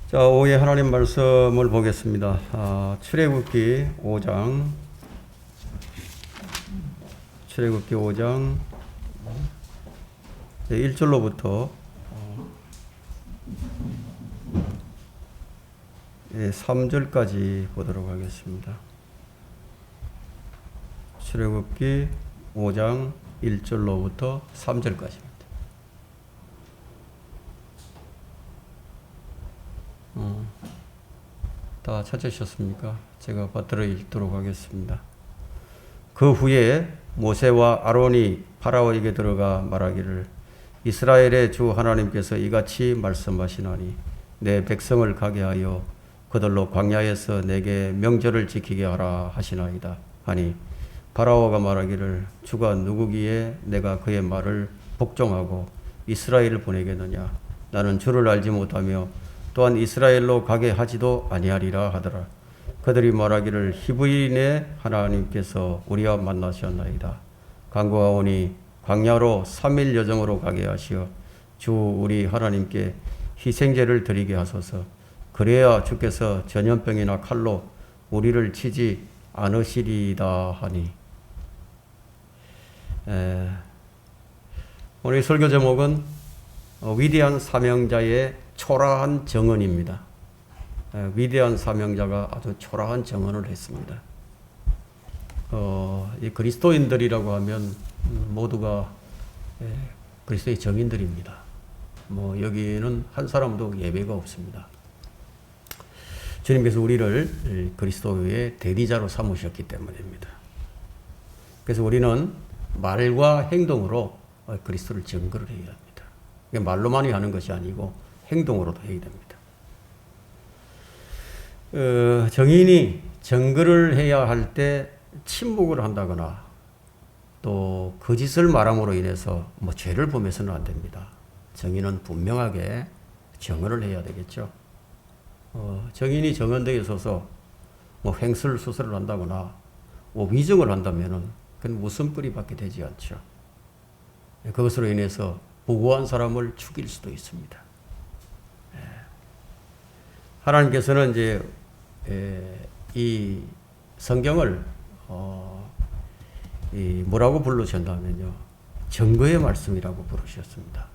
자, 오후에 하나님 말씀을 보겠습니다. 출애굽기 5장, 출애굽기 5장 1절로부터 3절까지 보도록 하겠습니다. 출애굽기 5장 1절로부터 3절까지입니다. 다 찾으셨습니까? 제가 받들어 읽도록 하겠습니다. 그 후에 모세와 아론이 파라오에게 들어가 말하기를 이스라엘의 주 하나님께서 이같이 말씀하시나니 내 백성을 가게 하여 그들로 광야에서 내게 명절을 지키게 하라 하시나이다 하니 파라오가 말하기를 주가 누구기에 내가 그의 말을 복종하고 이스라엘을 보내겠느냐 나는 주를 알지 못하며 또한 이스라엘로 가게 하지도 아니하리라 하더라. 그들이 말하기를 히브리인의 하나님께서 우리와 만나셨나이다. 간구하오니 광야로 3일 여정으로 가게 하시어 주 우리 하나님께 희생제를 드리게 하소서. 그래야 주께서 전염병이나 칼로 우리를 치지 않으시리다 하니. 오늘 설교 제목은 위대한 사명자의 초라한 정언입니다. 위대한 사명자가 아주 초라한 정언을 했습니다. 이 그리스도인들이라고 하면 모두가 그리스도의 정인들입니다. 여기는 한 사람도 예외가 없습니다. 주님께서 우리를 그리스도의 대리자로 삼으셨기 때문입니다. 그래서 우리는 말과 행동으로 그리스도를 증거를 해야 합니다. 말로만이 하는 것이 아니고 행동으로도 해야 됩니다. 정인이 증거를 해야 할 때 침묵을 한다거나 또 거짓을 말함으로 인해서 죄를 범해서는 안 됩니다. 정인은 분명하게 증언을 해야 되겠죠. 정인이 정언대에 서서 횡설수설을 한다거나 위증을 한다면은 그건 웃음거리밖에 되지 않죠. 그것으로 인해서 무고한 사람을 죽일 수도 있습니다. 하나님께서는 이제 이 성경을 뭐라고 부르셨냐면요, 증거의 말씀이라고 부르셨습니다.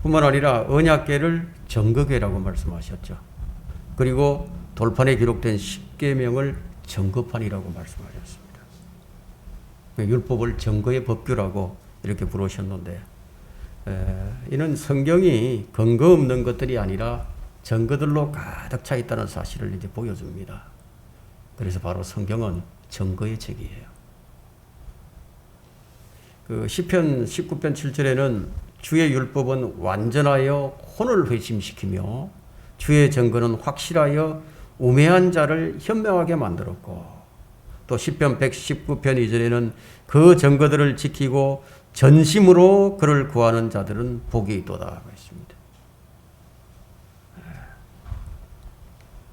뿐만 아니라 언약궤를 증거궤라고 말씀하셨죠. 그리고 돌판에 기록된 십계명을 증거판이라고 말씀하셨습니다. 율법을 증거의 법규라고 이렇게 부르셨는데, 이는 성경이 근거 없는 것들이 아니라 증거들로 가득 차 있다는 사실을 이제 보여줍니다. 그래서 바로 성경은 증거의 책이에요. 시편 19편 7절에는 주의 율법은 완전하여 혼을 회심시키며 주의 증거는 확실하여 우매한 자를 현명하게 만들었고, 또 시편 119편 2절에는 그 증거들을 지키고 전심으로 그를 구하는 자들은 복이 있도다 했습니다.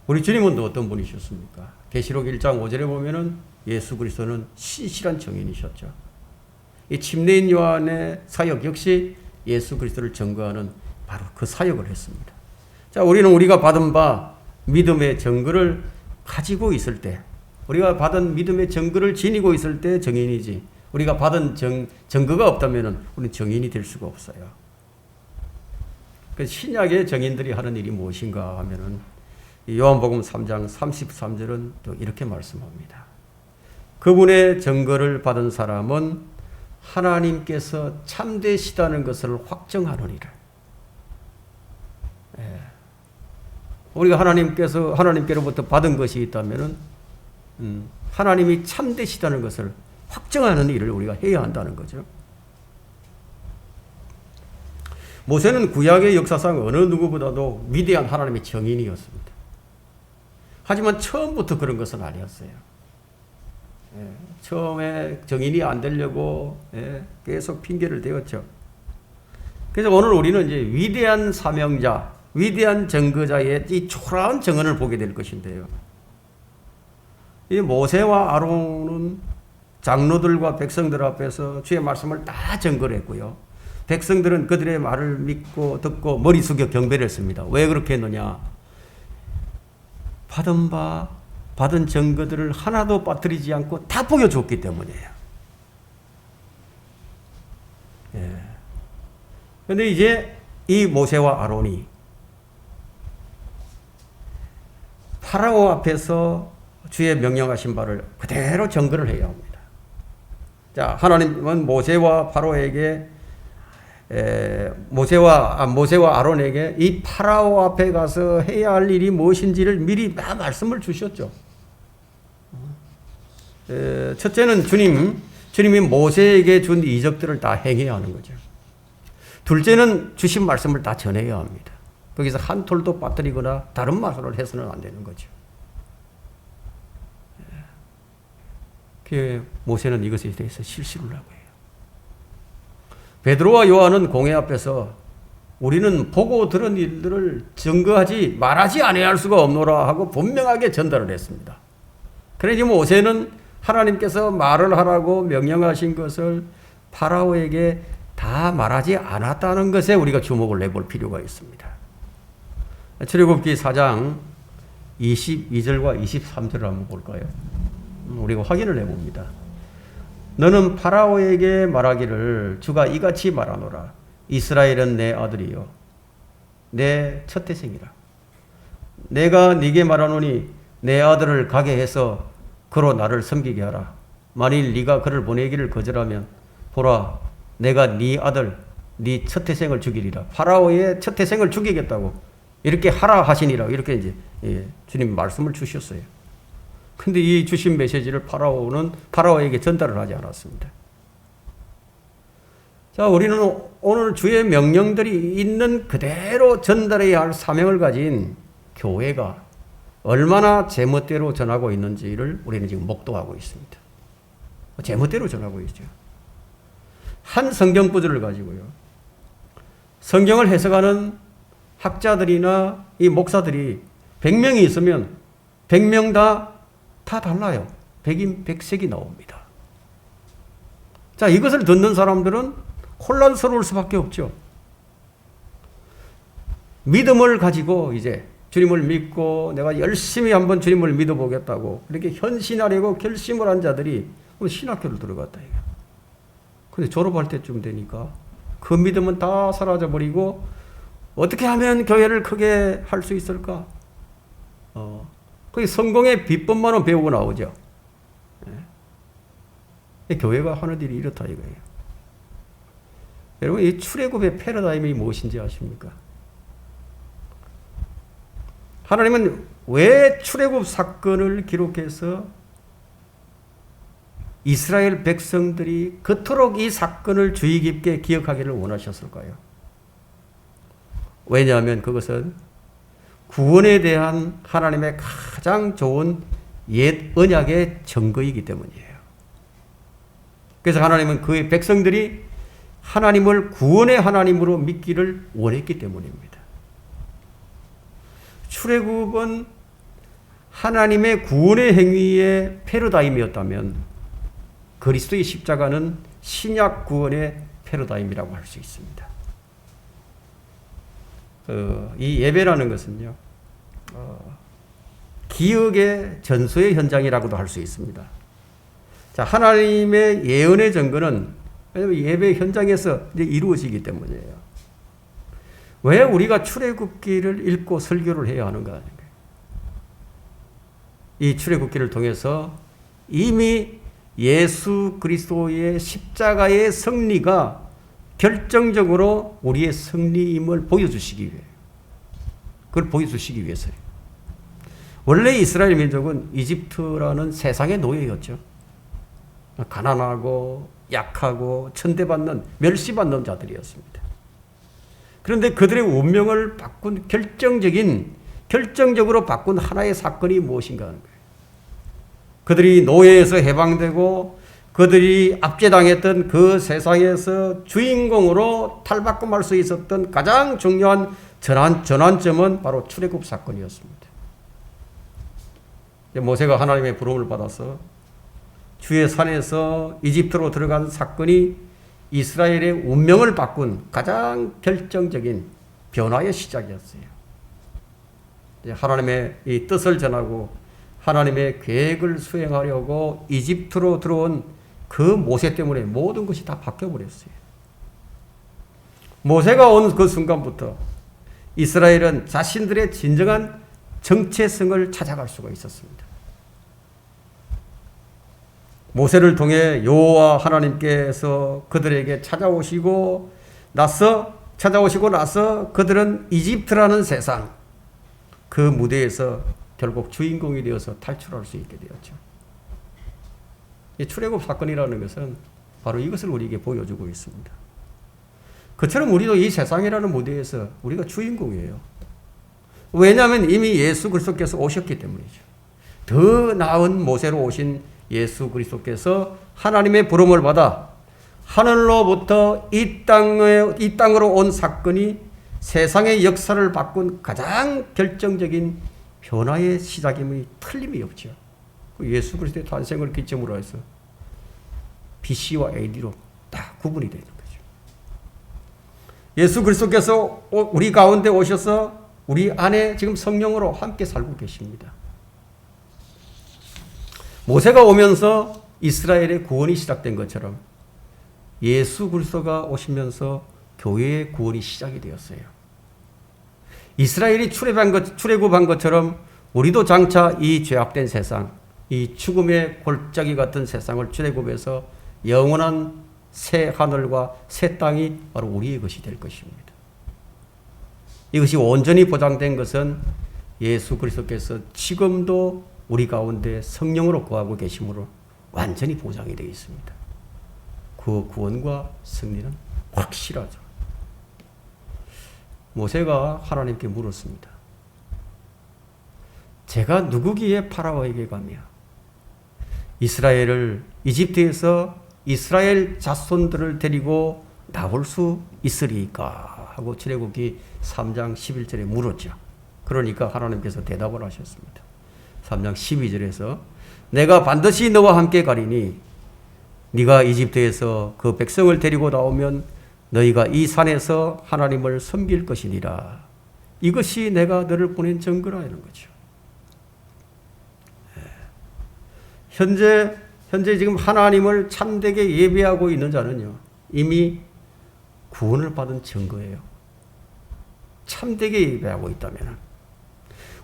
우리 주님은 또 어떤 분이셨습니까? 계시록 1장 5절에 보면은 예수 그리스도는 신실한 증인이셨죠. 이 침례인 요한의 사역 역시 예수 그리스도를 증거하는 바로 그 사역을 했습니다. 자, 우리는 우리가 받은 바 믿음의 증거를 가지고 있을 때, 우리가 받은 믿음의 증거를 지니고 있을 때 증인이지, 우리가 받은 증거가 없다면 우리는 증인이 될 수가 없어요. 그 신약의 증인들이 하는 일이 무엇인가 하면은 요한복음 3장 33절은 또 이렇게 말씀합니다. 그분의 증거를 받은 사람은 하나님께서 참되시다는 것을 확정하느니라. 우리가 하나님께로부터 받은 것이 있다면은 하나님이 참되시다는 것을 확정하는 일을 우리가 해야 한다는 거죠. 모세는 구약의 역사상 어느 누구보다도 위대한 하나님의 증인이었습니다. 하지만 처음부터 그런 것은 아니었어요. 처음에 증인이 안 되려고 계속 핑계를 대었죠. 그래서 오늘 우리는 이제 위대한 사명자, 위대한 증거자의 이 초라한 증언을 보게 될 것인데요. 이 모세와 아론은 장로들과 백성들 앞에서 주의 말씀을 다 증거를 했고요. 백성들은 그들의 말을 믿고 듣고 머리 숙여 경배를 했습니다. 왜 그렇게 했느냐? 받은 증거들을 하나도 빠뜨리지 않고 다 보여줬기 때문이에요. 그런데 이제 이 모세와 아론이 파라오 앞에서 주의 명령하신 바를 그대로 증거를 해야 합니다. 자, 하나님은 모세와 아론에게 이 파라오 앞에 가서 해야 할 일이 무엇인지를 미리 다 말씀을 주셨죠. 첫째는 주님이 모세에게 준 이적들을 다 행해야 하는 거죠. 둘째는 주신 말씀을 다 전해야 합니다. 거기서 한 톨도 빠뜨리거나 다른 말을 해서는 안 되는 거죠. 모세는 이것에 대해서 실수를 하고 해요. 베드로와 요한은 공회 앞에서 우리는 보고 들은 일들을 증거하지 말하지 아니할 할 수가 없노라 하고 분명하게 전달을 했습니다. 그러니 모세는 하나님께서 말을 하라고 명령하신 것을 파라오에게 다 말하지 않았다는 것에 우리가 주목을 내볼 필요가 있습니다. 출애굽기 4장 22절과 23절을 한번 볼까요? 우리가 확인을 해봅니다. 너는 파라오에게 말하기를 주가 이같이 말하노라. 이스라엘은 내 아들이요 내 첫 태생이라. 내가 네게 말하노니 내 아들을 가게 해서 그로 나를 섬기게 하라. 만일 네가 그를 보내기를 거절하면 보라 내가 네 아들 네 첫 태생을 죽이리라. 파라오의 첫 태생을 죽이겠다고 이렇게 하라 하시니라. 이렇게 이제 주님 말씀을 주셨어요. 근데 이 주신 메시지를 파라오에게 전달을 하지 않았습니다. 자, 우리는 오늘 주의 명령들이 있는 그대로 전달해야 할 사명을 가진 교회가 얼마나 제멋대로 전하고 있는지를 우리는 지금 목도하고 있습니다. 제멋대로 전하고 있죠. 한 성경 구절을 가지고요. 성경을 해석하는 학자들이나 이 목사들이 100명이 있으면 100명 다 달라요. 백색이 나옵니다. 자, 이것을 듣는 사람들은 혼란스러울 수밖에 없죠. 믿음을 가지고 이제 주님을 믿고 내가 열심히 한번 주님을 믿어보겠다고 이렇게 헌신하려고 결심을 한 자들이 신학교를 들어갔다. 근데 졸업할 때쯤 되니까 그 믿음은 다 사라져버리고 어떻게 하면 교회를 크게 할 수 있을까? 거기 성공의 비법만은 배우고 나오죠. 교회가 하는 일이 이렇다 이거예요. 여러분, 이 출애굽의 패러다임이 무엇인지 아십니까? 하나님은 왜 출애굽 사건을 기록해서 이스라엘 백성들이 그토록 이 사건을 주의 깊게 기억하기를 원하셨을까요? 왜냐하면 그것은 구원에 대한 하나님의 가장 좋은 옛 언약의 증거이기 때문이에요. 그래서 하나님은 그의 백성들이 하나님을 구원의 하나님으로 믿기를 원했기 때문입니다. 출애굽은 하나님의 구원의 행위의 패러다임이었다면 그리스도의 십자가는 신약 구원의 패러다임이라고 할 수 있습니다. 이 예배라는 것은요, 기억의 전소의 현장이라고도 할 수 있습니다. 자, 하나님의 예언의 증거는 왜냐하면 예배 현장에서 이제 이루어지기 때문이에요. 왜 우리가 출애굽기를 읽고 설교를 해야 하는가 하는 거예요. 이 출애굽기를 통해서 이미 예수 그리스도의 십자가의 승리가 결정적으로 우리의 승리임을 보여주시기 위해, 그걸 보여주시기 위해서요. 원래 이스라엘 민족은 이집트라는 세상의 노예였죠. 가난하고 약하고 천대받는, 멸시받는 자들이었습니다. 그런데 그들의 운명을 바꾼 결정적으로 바꾼 하나의 사건이 무엇인가 하는 거예요. 그들이 노예에서 해방되고 그들이 압제당했던 그 세상에서 주인공으로 탈바꿈할 수 있었던 가장 중요한 전환점은 바로 출애굽 사건이었습니다. 모세가 하나님의 부름을 받아서 주의 산에서 이집트로 들어간 사건이 이스라엘의 운명을 바꾼 가장 결정적인 변화의 시작이었어요. 하나님의 이 뜻을 전하고 하나님의 계획을 수행하려고 이집트로 들어온 그 모세 때문에 모든 것이 다 바뀌어버렸어요. 모세가 온 그 순간부터 이스라엘은 자신들의 진정한 정체성을 찾아갈 수가 있었습니다. 모세를 통해 여호와 하나님께서 그들에게 찾아오시고 나서 그들은 이집트라는 세상, 그 무대에서 결국 주인공이 되어서 탈출할 수 있게 되었죠. 이 출애굽 사건이라는 것은 바로 이것을 우리에게 보여주고 있습니다. 그처럼 우리도 이 세상이라는 무대에서 우리가 주인공이에요. 왜냐하면 이미 예수 그리스도께서 오셨기 때문이죠. 더 나은 모세로 오신 예수 그리스도께서 하나님의 부름을 받아 하늘로부터 이 땅으로 온 사건이 세상의 역사를 바꾼 가장 결정적인 변화의 시작임이 틀림이 없죠. 예수 그리스도의 탄생을 기점으로 해서 BC와 AD로 딱 구분이 되는 거죠. 예수 그리스도께서 우리 가운데 오셔서 우리 안에 지금 성령으로 함께 살고 계십니다. 모세가 오면서 이스라엘의 구원이 시작된 것처럼 예수 그리스도가 오시면서 교회의 구원이 시작이 되었어요. 이스라엘이 출애굽한 것처럼 우리도 장차 이 죄악된 세상, 이 죽음의 골짜기 같은 세상을 출애굽해서 영원한 새 하늘과 새 땅이 바로 우리의 것이 될 것입니다. 이것이 온전히 보장된 것은 예수 그리스도께서 지금도 우리 가운데 성령으로 거하고 계심으로 완전히 보장이 되어 있습니다. 그 구원과 승리는 확실하죠. 모세가 하나님께 물었습니다. 제가 누구기에 파라오에게 가며 이스라엘을 이집트에서 이스라엘 자손들을 데리고 나올 수 있으리까 하고 출애굽기 3장 11절에 물었죠. 그러니까 하나님께서 대답을 하셨습니다. 3장 12절에서 내가 반드시 너와 함께 가리니 네가 이집트에서 그 백성을 데리고 나오면 너희가 이 산에서 하나님을 섬길 것이니라. 이것이 내가 너를 보낸 증거라 하는 거죠. 현재 지금 하나님을 참되게 예배하고 있는 자는요, 이미 구원을 받은 증거예요. 참되게 예배하고 있다면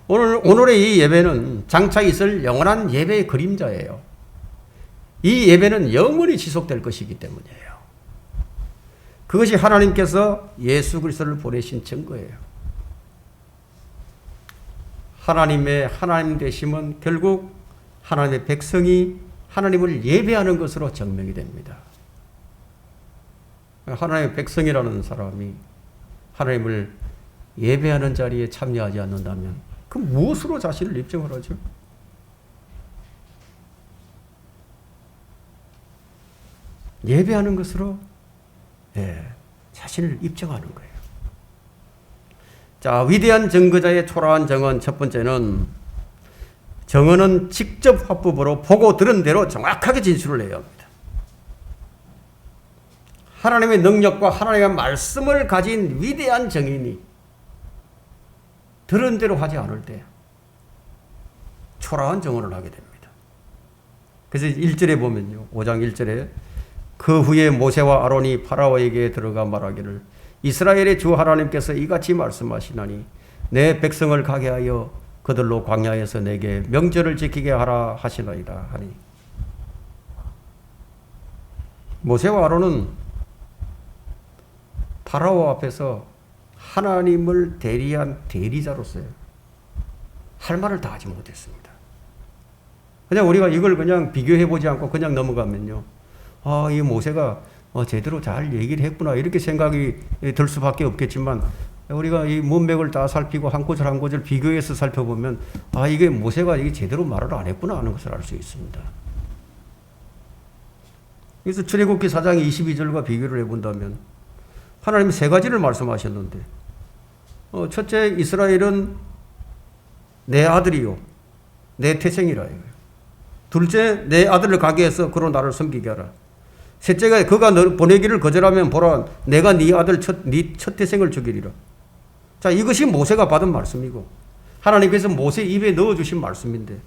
오늘의 이 예배는 장차 있을 영원한 예배의 그림자예요. 이 예배는 영원히 지속될 것이기 때문이에요. 그것이 하나님께서 예수 그리스도를 보내신 증거예요. 하나님의 하나님 되심은 결국 하나님의 백성이 하나님을 예배하는 것으로 증명이 됩니다. 하나님의 백성이라는 사람이 하나님을 예배하는 자리에 참여하지 않는다면 그 무엇으로 자신을 입증을 하죠? 예배하는 것으로 자신을 입증하는 거예요. 자, 위대한 증거자의 초라한 정언 첫 번째는 정언은 직접 화법으로 보고 들은 대로 정확하게 진술을 해야 합니다. 하나님의 능력과 하나님의 말씀을 가진 위대한 정인이 들은 대로 하지 않을 때 초라한 정언을 하게 됩니다. 그래서 1절에 보면요. 5장 1절에 그 후에 모세와 아론이 파라오에게 들어가 말하기를 이스라엘의 주 하나님께서 이같이 말씀하시나니 내 백성을 가게 하여 그들로 광야에서 내게 명절을 지키게 하라 하시나이다 하니 모세와 아론은 파라오 앞에서 하나님을 대리한 대리자로서요. 할 말을 다 하지 못했습니다. 그냥 우리가 이걸 그냥 비교해보지 않고 그냥 넘어가면요. 아, 이 모세가 제대로 잘 얘기를 했구나 이렇게 생각이 들 수밖에 없겠지만 우리가 이 문맥을 다 살피고 한 구절 한 구절 비교해서 살펴보면 아, 이게 모세가 이게 제대로 말을 안 했구나 하는 것을 알 수 있습니다. 그래서 출애굽기 4장 22절과 비교를 해본다면 하나님이 세 가지를 말씀하셨는데 첫째, 이스라엘은 내 아들이요 내 태생이라. 둘째, 내 아들을 가게 해서 그로 나를 섬기게 하라. 셋째가 그가 너 보내기를 거절하면 보라 내가 네 아들 네 첫 태생을 죽이리라. 자, 이것이 모세가 받은 말씀이고 하나님께서 모세 입에 넣어주신 말씀인데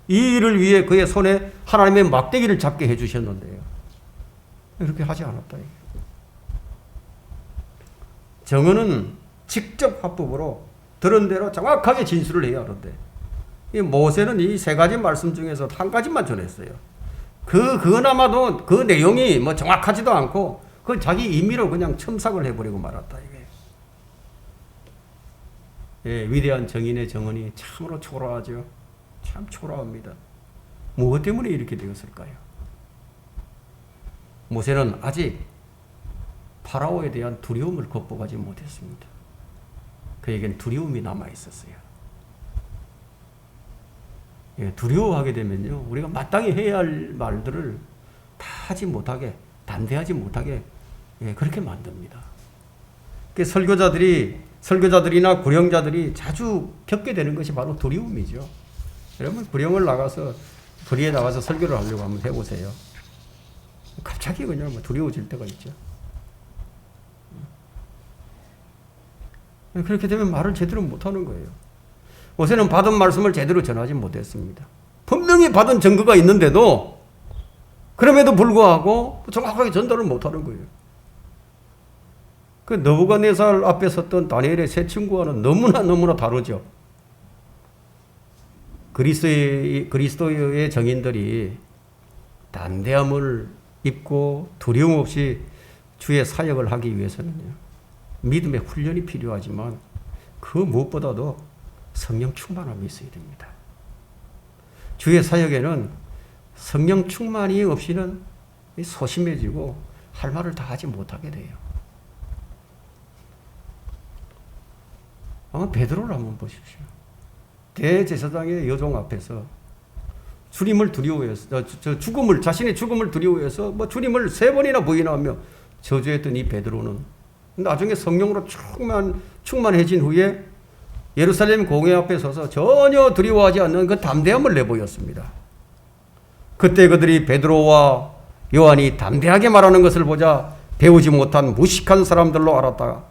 이 일을 위해 그의 손에 하나님의 막대기를 잡게 해주셨는데요. 이렇게 하지 않았다. 정언은 직접 합법으로 들은 대로 정확하게 진술을 해야 하는데 이 모세는 이 세 가지 말씀 중에서 한 가지만 전했어요. 그나마도 그 내용이 뭐 정확하지도 않고 그 자기 임의로 그냥 첨삭을 해버리고 말았다. 이게. 예, 위대한 정인의 정언이 참으로 초라하죠. 참 초라합니다. 무엇 때문에 이렇게 되었을까요? 모세는 아직 파라오에 대한 두려움을 극복하지 못했습니다. 그에겐 두려움이 남아 있었어요. 예, 두려워하게 되면요, 우리가 마땅히 해야 할 말들을 다 하지 못하게, 담대하지 못하게, 예, 그렇게 만듭니다. 설교자들이나 구령자들이 자주 겪게 되는 것이 바로 두려움이죠. 여러분, 불의에 나가서 설교를 하려고 한번 해보세요. 갑자기 그냥 두려워질 때가 있죠. 그렇게 되면 말을 제대로 못하는 거예요. 모세는 받은 말씀을 제대로 전하지 못했습니다. 분명히 받은 증거가 있는데도 그럼에도 불구하고 정확하게 전달을 못하는 거예요. 그 느부갓네살 앞에 섰던 다니엘의 세 친구와는 너무나 다르죠. 그리스도의 정인들이 담대함을 입고 두려움 없이 주의 사역을 하기 위해서는요, 믿음의 훈련이 필요하지만 그 무엇보다도 성령 충만함이 있어야 됩니다. 주의 사역에는 성령 충만이 없이는 소심해지고 할 말을 다 하지 못하게 돼요. 아마 베드로를 한번 보십시오. 대제사장의 여종 앞에서 주님을 두려워해서 자신의 죽음을 두려워해서 주님을 3번이나 부인하며 저주했던 이 베드로는 나중에 성령으로 충만해진 후에 예루살렘 공회 앞에 서서 전혀 두려워하지 않는 그 담대함을 내보였습니다. 그때 그들이 베드로와 요한이 담대하게 말하는 것을 보자 배우지 못한 무식한 사람들로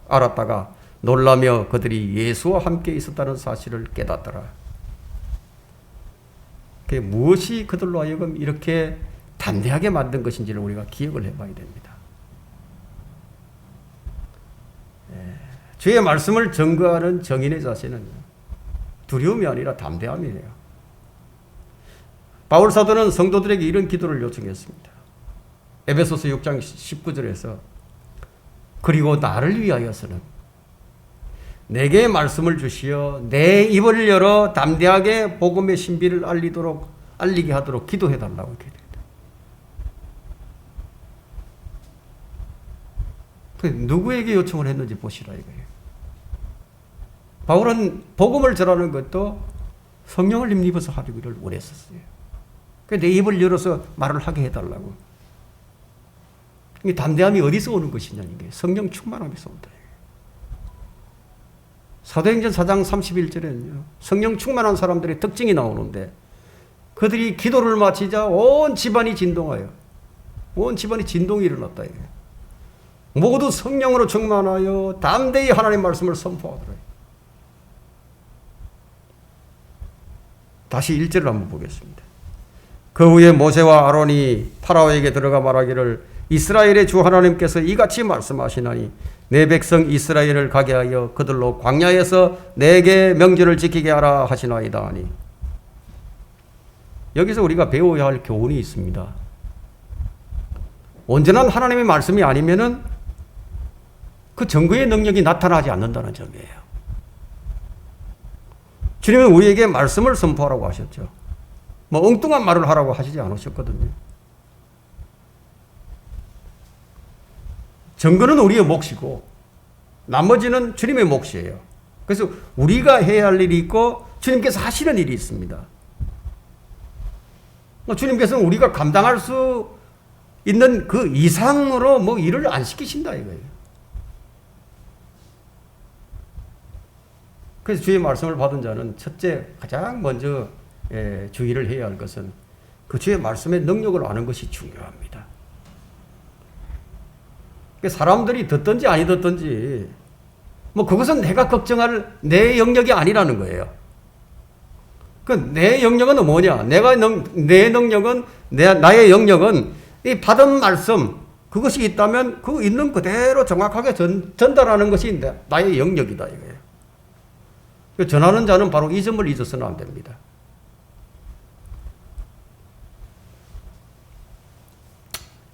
알았다가 놀라며 그들이 예수와 함께 있었다는 사실을 깨닫더라. 그게 무엇이 그들로 하여금 이렇게 담대하게 만든 것인지를 우리가 기억을 해봐야 됩니다. 주의 말씀을 증거하는 정인의 자세는 두려움이 아니라 담대함이에요. 바울 사도는 성도들에게 이런 기도를 요청했습니다. 에베소서 6장 19절에서 그리고 나를 위하여서는 내게 말씀을 주시어 내 입을 열어 담대하게 복음의 신비를 알리게 하도록 기도해달라고 이렇게 됩니다. 누구에게 요청을 했는지 보시라 이거예요. 바울은 복음을 전하는 것도 성령을 힘입어서 하기를 원했었어요. 내 입을 열어서 말을 하게 해달라고. 이 담대함이 어디서 오는 것이냐는 게 성령 충만함에서 온다. 사도행전 4장 31절에는요. 성령 충만한 사람들의 특징이 나오는데 그들이 기도를 마치자 온 집안이 진동하여 온 집안이 진동이 일어났다. 모두 성령으로 충만하여 담대히 하나님의 말씀을 선포하더라. 다시 1절을 한번 보겠습니다. 그 후에 모세와 아론이 파라오에게 들어가 말하기를 이스라엘의 주 하나님께서 이같이 말씀하시나니 내 백성 이스라엘을 가게 하여 그들로 광야에서 내게 명절을 지키게 하라 하시나이다 하니. 여기서 우리가 배워야 할 교훈이 있습니다. 온전한 하나님의 말씀이 아니면은 그 증거의 능력이 나타나지 않는다는 점이에요. 주님은 우리에게 말씀을 선포하라고 하셨죠. 엉뚱한 말을 하라고 하시지 않으셨거든요. 증거는 우리의 몫이고 나머지는 주님의 몫이에요. 그래서 우리가 해야 할 일이 있고 주님께서 하시는 일이 있습니다. 주님께서는 우리가 감당할 수 있는 그 이상으로 일을 안 시키신다 이거예요. 그래서 주의 말씀을 받은 자는 첫째 가장 먼저 주의를 해야 할 것은 그 주의 말씀의 능력을 아는 것이 중요합니다. 사람들이 듣든지 아니 듣든지 뭐 그것은 내가 걱정할 내 영역이 아니라는 거예요. 그 내 영역은 뭐냐? 내 능력은 나의 영역은 이 받은 말씀 그것이 있다면 그 있는 그대로 정확하게 전달하는 것이 나의 영역이다 이거예요. 전하는 자는 바로 이 점을 잊어서는 안 됩니다.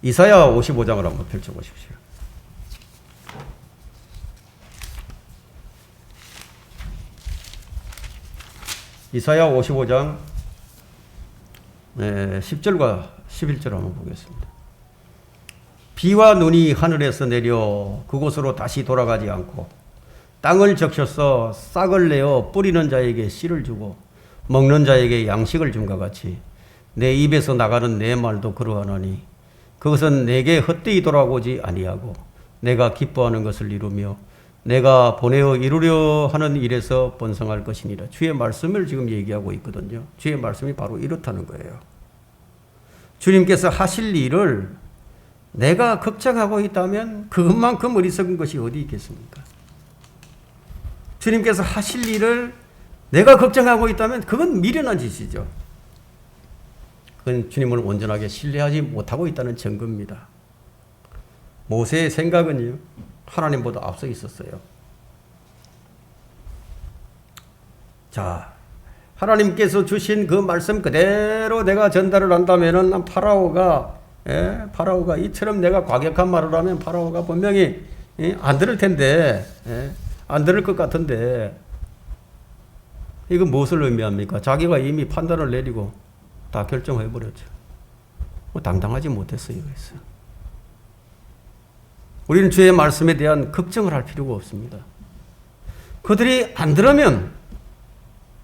이사야 55장을 한번 펼쳐보십시오. 이사야 55장 10절과 11절 한번 보겠습니다. 비와 눈이 하늘에서 내려 그곳으로 다시 돌아가지 않고 땅을 적셔서 싹을 내어 뿌리는 자에게 씨를 주고 먹는 자에게 양식을 줌과 같이 내 입에서 나가는 내 말도 그러하나니 그것은 내게 헛되이 돌아오지 아니하고 내가 기뻐하는 것을 이루며 내가 보내어 이루려 하는 일에서 번성할 것이니라. 주의 말씀을 지금 얘기하고 있거든요. 주의 말씀이 바로 이렇다는 거예요. 주님께서 하실 일을 내가 걱정하고 있다면 그것만큼 어리석은 것이 어디 있겠습니까? 주님께서 하실 일을 내가 걱정하고 있다면 그건 미련한 짓이죠. 그건 주님을 온전하게 신뢰하지 못하고 있다는 증거입니다. 모세의 생각은요, 하나님보다 앞서 있었어요. 자, 하나님께서 주신 그 말씀 그대로 내가 전달을 한다면은 파라오가 이처럼 내가 과격한 말을 하면 파라오가 분명히 안 들을 텐데, 안 들을 것 같은데, 이건 무엇을 의미합니까? 자기가 이미 판단을 내리고 다 결정해버렸죠. 당당하지 못했어요. 그래서 우리는 주의 말씀에 대한 걱정을 할 필요가 없습니다. 그들이 안 들으면,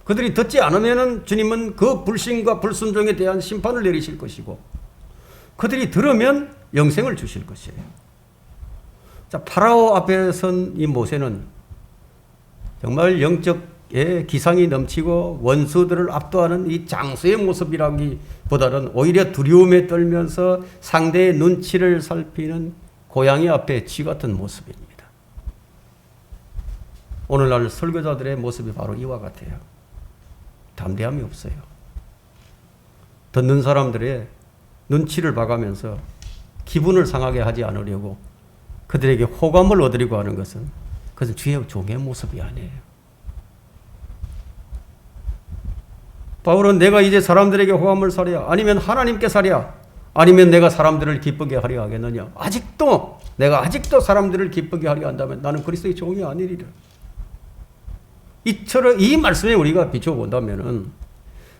그들이 듣지 않으면 주님은 그 불신과 불순종에 대한 심판을 내리실 것이고, 그들이 들으면 영생을 주실 것이에요. 자, 파라오 앞에 선 이 모세는 정말 영적의 기상이 넘치고 원수들을 압도하는 이 장수의 모습이라기보다는 오히려 두려움에 떨면서 상대의 눈치를 살피는 고양이 앞에 쥐 같은 모습입니다. 오늘날 설교자들의 모습이 바로 이와 같아요. 담대함이 없어요. 듣는 사람들의 눈치를 봐가면서 기분을 상하게 하지 않으려고 그들에게 호감을 얻으려고 하는 것은 그것은 주의 종의 모습이 아니에요. 바울은 내가 이제 사람들에게 호감을 사랴 아니면 하나님께 사랴 아니면 내가 사람들을 기쁘게 하려 하겠느냐. 내가 아직도 사람들을 기쁘게 하려 한다면 나는 그리스도의 종이 아니리라. 이 말씀에 우리가 비춰본다면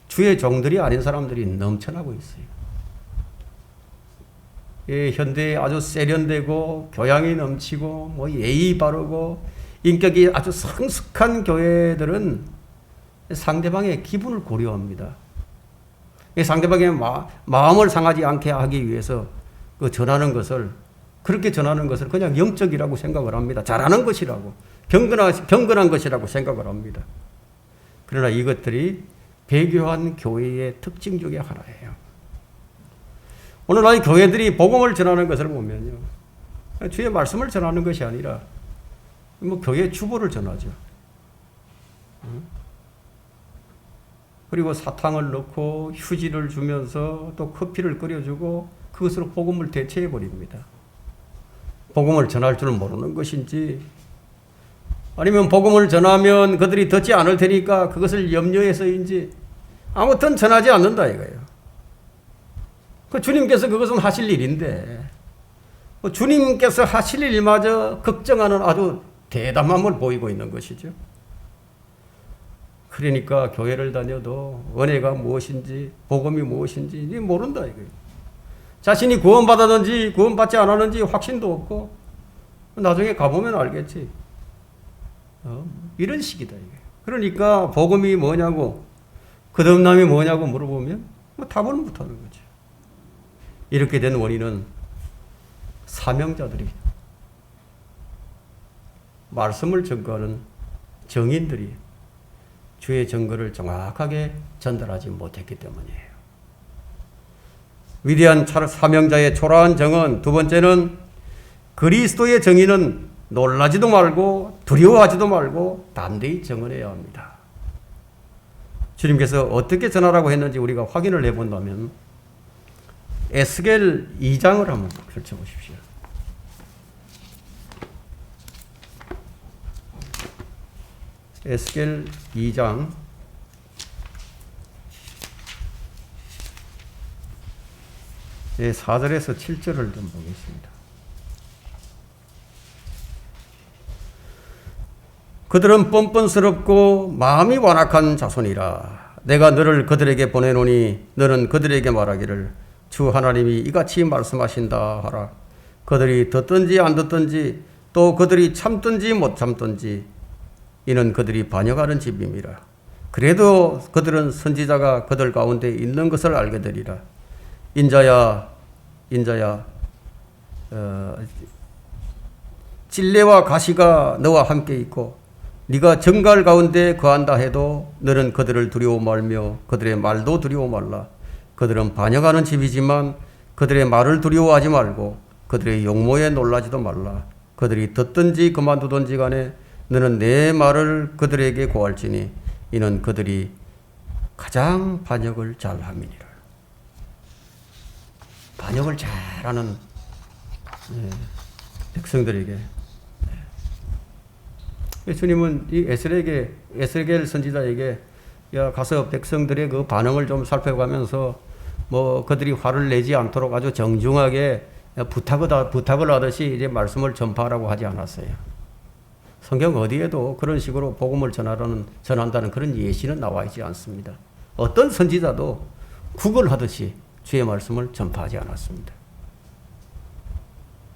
주의 종들이 아닌 사람들이 넘쳐나고 있어요. 현대에 아주 세련되고 교양이 넘치고 예의 바르고 인격이 아주 성숙한 교회들은 상대방의 기분을 고려합니다. 상대방의 마음을 상하지 않게 하기 위해서 그렇게 전하는 것을 그냥 영적이라고 생각을 합니다. 잘하는 것이라고, 경건한 것이라고 생각을 합니다. 그러나 이것들이 배교한 교회의 특징 중에 하나예요. 오늘날 교회들이 복음을 전하는 것을 보면요, 주의 말씀을 전하는 것이 아니라 교회 주보를 전하죠. 그리고 사탕을 넣고 휴지를 주면서 또 커피를 끓여주고 그것으로 복음을 대체해 버립니다. 복음을 전할 줄 모르는 것인지 아니면 복음을 전하면 그들이 듣지 않을 테니까 그것을 염려해서인지 아무튼 전하지 않는다 이거예요. 주님께서 그것은 하실 일인데 주님께서 하실 일마저 걱정하는 아주 대담함을 보이고 있는 것이죠. 그러니까 교회를 다녀도 은혜가 무엇인지 복음이 무엇인지 모른다 이거예요. 자신이 구원받았는지 구원받지 않았는지 확신도 없고 나중에 가보면 알겠지. 이런 식이다 이게. 그러니까 복음이 뭐냐고 거듭남이 뭐냐고 물어보면 답을 못하는 거죠. 이렇게 된 원인은 사명자들이 말씀을 전거하는 정인들이 주의 증거를 정확하게 전달하지 못했기 때문이에요. 위대한 사명자의 초라한 정은 두 번째는 그리스도의 정의는 놀라지도 말고 두려워하지도 말고 담대히 정언해야 합니다. 주님께서 어떻게 전하라고 했는지 우리가 확인을 해본다면 에스겔 2장을 한번 펼쳐보십시오. 에스겔 2장 4절에서 7절을 좀 보겠습니다. 그들은 뻔뻔스럽고 마음이 완악한 자손이라. 내가 너를 그들에게 보내노니 너는 그들에게 말하기를 주 하나님이 이같이 말씀하신다 하라. 그들이 듣든지 안 듣든지 또 그들이 참든지 못 참든지 이는 그들이 반역하는 집임이라. 그래도 그들은 선지자가 그들 가운데 있는 것을 알게 되리라. 인자야 찔레와 가시가 너와 함께 있고 네가 정갈 가운데 거한다 해도 너는 그들을 두려워 말며 그들의 말도 두려워 말라. 그들은 반역하는 집이지만 그들의 말을 두려워하지 말고 그들의 용모에 놀라지도 말라. 그들이 듣든지 그만두든지 간에 너는 내 말을 그들에게 고할지니 이는 그들이 가장 반역을 잘함이니라. 반역을 잘하는 백성들에게 주님은 이 에스겔 선지자에게 야 가서 백성들의 그 반응을 좀 살펴가면서 뭐 그들이 화를 내지 않도록 아주 정중하게 부탁을 하듯이 이제 말씀을 전파하라고 하지 않았어요. 성경 어디에도 그런 식으로 복음을 전한다는 그런 예시는 나와 있지 않습니다. 어떤 선지자도 구걸하듯이 주의 말씀을 전파하지 않았습니다.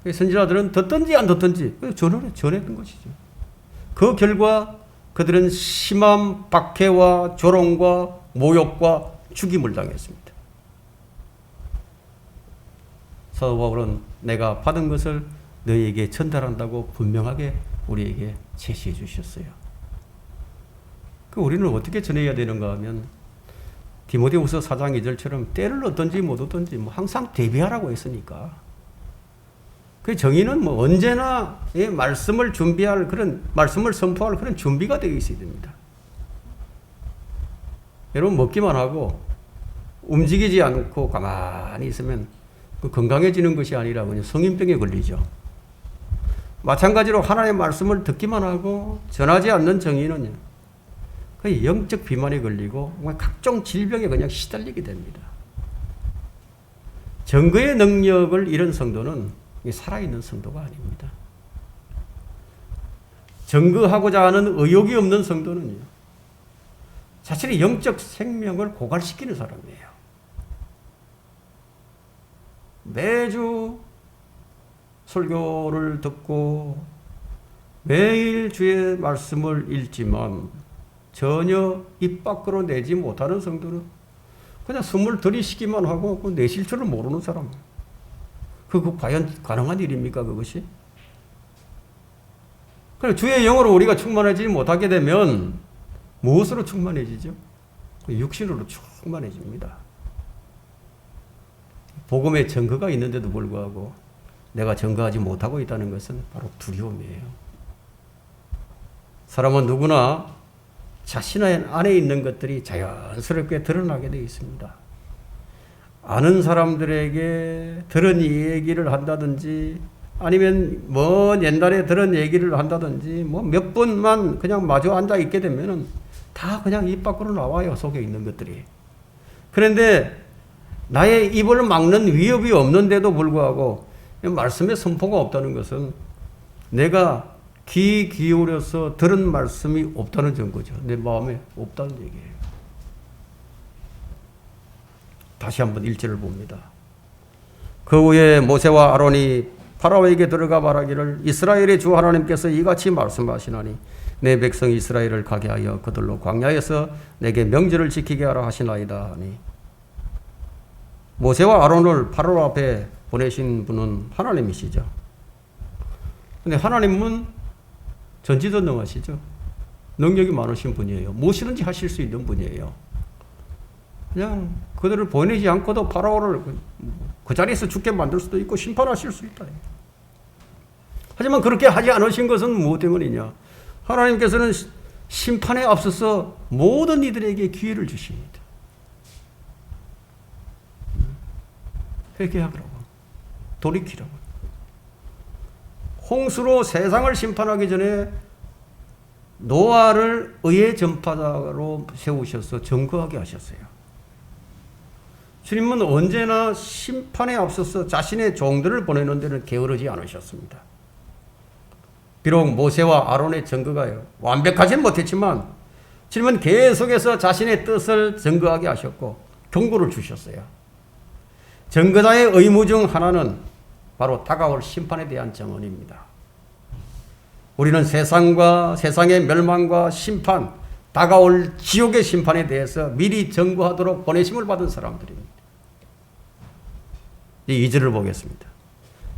선지자들은 듣든지 안 듣든지 전했던 것이죠. 그 결과 그들은 심한 박해와 조롱과 모욕과 죽임을 당했습니다. 사도 바울은 내가 받은 것을 너희에게 전달한다고 분명하게 우리에게 제시해 주셨어요. 우리는 어떻게 전해야 되는가 하면 디모데후서 4장 2절처럼 때를 얻든지 못 얻든지 항상 대비하라고 했으니까 그 정의는 언제나 말씀을 준비할 그런 말씀을 선포할 그런 준비가 되어 있어야 됩니다. 여러분 먹기만 하고 움직이지 않고 가만히 있으면 건강해지는 것이 아니라 그냥 성인병에 걸리죠. 마찬가지로 하나님의 말씀을 듣기만 하고 전하지 않는 정의는 영적 비만에 걸리고 각종 질병에 그냥 시달리게 됩니다. 증거의 능력을 잃은 성도는 살아있는 성도가 아닙니다. 증거하고자 하는 의욕이 없는 성도는요, 자신의 영적 생명을 고갈시키는 사람이에요. 매주 설교를 듣고 매일 주의 말씀을 읽지만 전혀 입 밖으로 내지 못하는 성도는 그냥 숨을 들이쉬기만 하고 내쉴 줄을 모르는 사람. 그거 과연 가능한 일입니까, 그것이? 그래, 주의 영으로 우리가 충만해지지 못하게 되면 무엇으로 충만해지죠? 육신으로 충만해집니다. 복음의 증거가 있는데도 불구하고 내가 증거하지 못하고 있다는 것은 바로 두려움이에요. 사람은 누구나 자신 안에 있는 것들이 자연스럽게 드러나게 되어 있습니다. 아는 사람들에게 들은 얘기를 한다든지 아니면 옛날에 들은 얘기를 한다든지 몇 번만 그냥 마주 앉아 있게 되면은 다 그냥 입 밖으로 나와요, 속에 있는 것들이. 그런데 나의 입을 막는 위협이 없는데도 불구하고 말씀의 선포가 없다는 것은 내가 귀 기울여서 들은 말씀이 없다는 증거죠. 내 마음에 없다는 얘기예요. 다시 한번 1절을 봅니다. 그 후에 모세와 아론이 파라오에게 들어가 말하기를 이스라엘의 주 하나님께서 이같이 말씀하시나니 내 백성 이스라엘을 가게 하여 그들로 광야에서 내게 명절을 지키게 하라 하시나이다 하니 모세와 아론을 파라오 앞에 보내신 분은 하나님이시죠. 근데 하나님은 전지전능하시죠. 능력이 많으신 분이에요. 무엇이든지 하실 수 있는 분이에요. 그냥 그들을 보내지 않고도 파라오를 그 자리에서 죽게 만들 수도 있고 심판하실 수 있다. 하지만 그렇게 하지 않으신 것은 무엇 때문이냐? 하나님께서는 심판에 앞서서 모든 이들에게 기회를 주십니다. 회개하라고, 돌이키라고. 홍수로 세상을 심판하기 전에 노아를 의의 전파자로 세우셔서 증거하게 하셨어요. 주님은 언제나 심판에 앞서서 자신의 종들을 보내는 데는 게으르지 않으셨습니다. 비록 모세와 아론의 증거가 완벽하진 못했지만 주님은 계속해서 자신의 뜻을 증거하게 하셨고 경고를 주셨어요. 증거자의 의무 중 하나는 바로 다가올 심판에 대한 증언입니다. 우리는 세상의 멸망과 심판, 다가올 지옥의 심판에 대해서 미리 증거하도록 보내심을 받은 사람들입니다. 이 2절을 보겠습니다.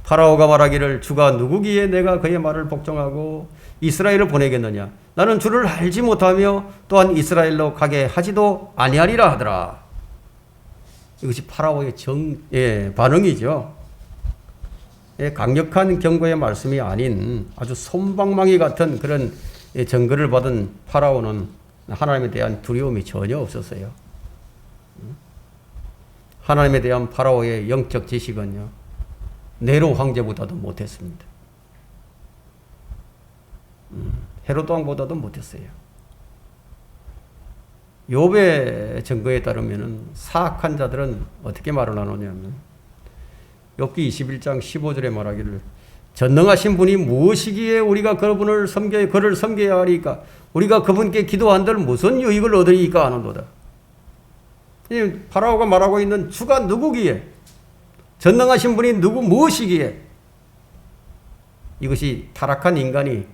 파라오가 말하기를 주가 누구기에 내가 그의 말을 복종하고 이스라엘을 보내겠느냐? 나는 주를 알지 못하며 또한 이스라엘로 가게 하지도 아니하리라 하더라. 이것이 파라오의 반응이죠. 강력한 경고의 말씀이 아닌 아주 솜방망이 같은 그런 증거를 받은 파라오는 하나님에 대한 두려움이 전혀 없었어요. 하나님에 대한 파라오의 영적 지식은요, 네로 황제보다도 못했습니다. 헤로도 왕보다도 못했어요. 욥의 증거에 따르면 사악한 자들은 어떻게 말을 하느냐면 욥기 21장 15절에 말하기를 전능하신 분이 무엇이기에 우리가 그를 섬겨야 하리까? 우리가 그분께 기도한들 무슨 유익을 얻으리까 하는도다. 파라오가 말하고 있는 주가 누구기에, 전능하신 분이 무엇이기에, 이것이 타락한 인간이